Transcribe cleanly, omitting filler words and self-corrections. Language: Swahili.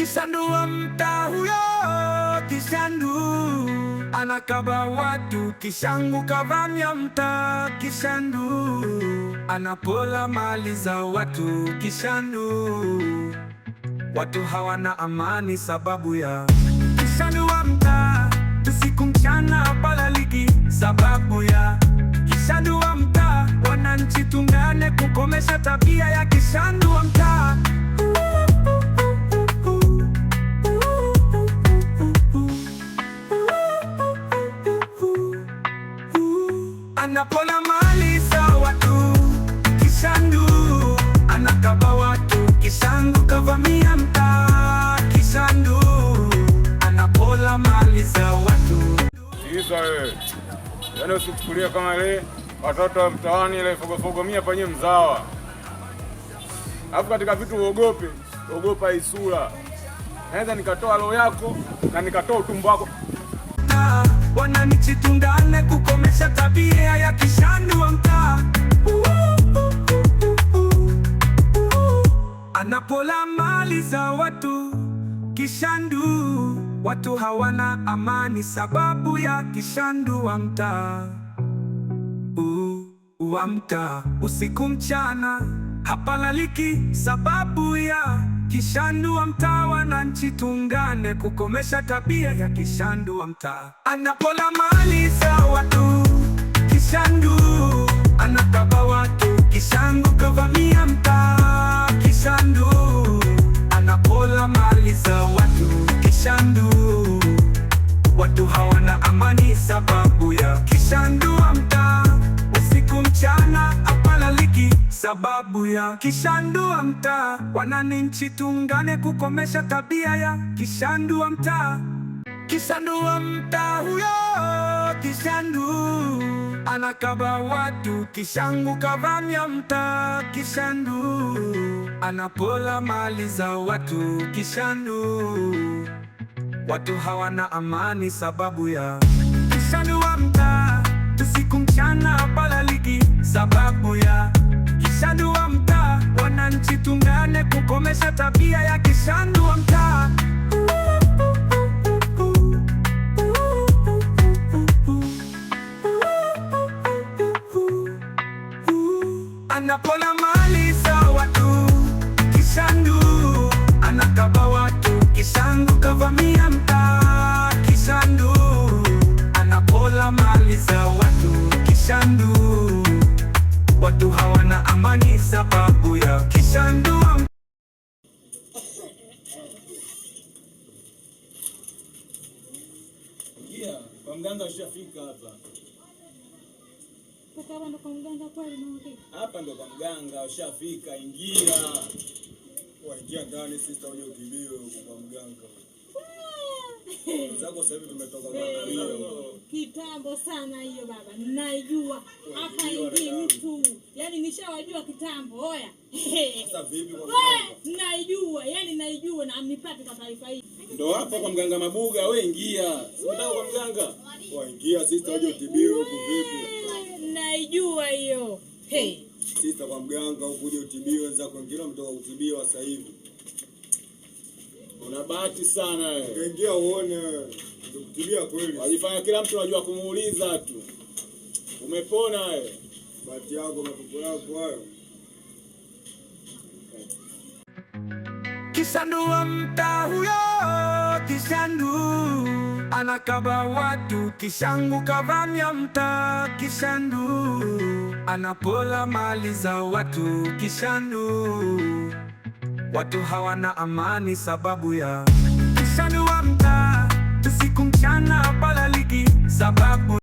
Kishandu wa mtaa huyo, Kishandu anakaba watu, Kishangu kavamia mtaa, Kishandu anapola mali za watu, Kishandu watu hawana amani sababu ya Kishandu wa mtaa, usiku mchana hapalaliki sababu ya Kishandu wa mtaa. Wananchi tungane kukomesha tabia ya Kishandu wa mtaa. Anapola mali za watu, Kishandu anakaba watu, Kishandu kavamia mtaa, Kishandu anapola mali za watu. Sisa wewe, yaani usichukulie kama ile watoto wa mtaani ile fogofogo mia panye mzawa. Alafu katika vitu uogope, ogopa isura. Naweza nikatoa roho yako na nikatoa utumbo wako. Wananchi tungane kukomesha tabia ya Kishandu wa mtaa. Anapola mali za watu, Kishandu watu hawana amani sababu ya Kishandu wa mtaa. Wa mtaa usiku mchana hapalaliki sababu ya Kishandu wa mtaa. Wananchi tungane kukomesha tabia ya Kishandu wa mtaa. Anapola mali za watu, Kishandu anakaba watu, Kishandu kavamia mtaa, Kishandu anapola mali za watu, Kishandu watu hawana amani sababu ya Kishandu wa mtaa. Usiku mchana hapalaliki sababu ya Kishandu wa mtaa. Wananchi tungane kukomesha tabia ya Kishandu wa mtaa. Kishandu wa mtaa huyo, Kishandu anakaba watu, Kishangu kavamia mtaa, Kishandu anapola mali za watu, Kishandu watu hawana amani sababu ya Kishandu wa mtaa. Usiku mchana hapalaliki sababu ya Kishandu wa mtaa. Wananchi tungane kukomesha tabia ya Kishandu wa mtaa. Anapola mali za watu, Kishandu anakaba watu, Kishandu kavamia mtaa, Kishandu anapola mali za watu, Kishandu watu hawana amani sababu ya Kishandu wa mtaa. Kwa mganga ushafika hapa. Hapa ndo kwa mganga kweli mwanangu. Hapa ndo kwa mganga ushafika, ingia. Waingia ndani sister, uje ukimbie kwa mganga. Zako sasa hivi tumetoka kuangalia. Kitambo sana hiyo baba. Naijua. Hapa ingi mtu. Yaani nishawajua kitambo. Oya. Sasa vipi kwa mganga? Naijua. Yaani naijua na amnipate kwa taarifa hii. Ndo hapa kwa mganga Mabuga, wewe ingia. Unataka kwa mganga? Waingia sister, uje utibiwe huko vipi? Naijua hiyo. Hey. Sister kwa mganga ukuje utibiwe, wenzako wengine mtoka kutibiwa sasa hivi. Una bahati sana wewe. Ingia uone kutibia kweli. Wajifanya kila mtu anajua kumuuliza tu. Umepona wewe. Bahati yako mapepo yako hayo. Kishandu wa mtaa huyo, Kishandu anakaba watu, Kishangu kavamia mtaa, Kishandu anapola mali za watu, Kishandu watu hawana amani sababu ya Kishandu wa mtaa. Usiku mchana hapalaliki sababu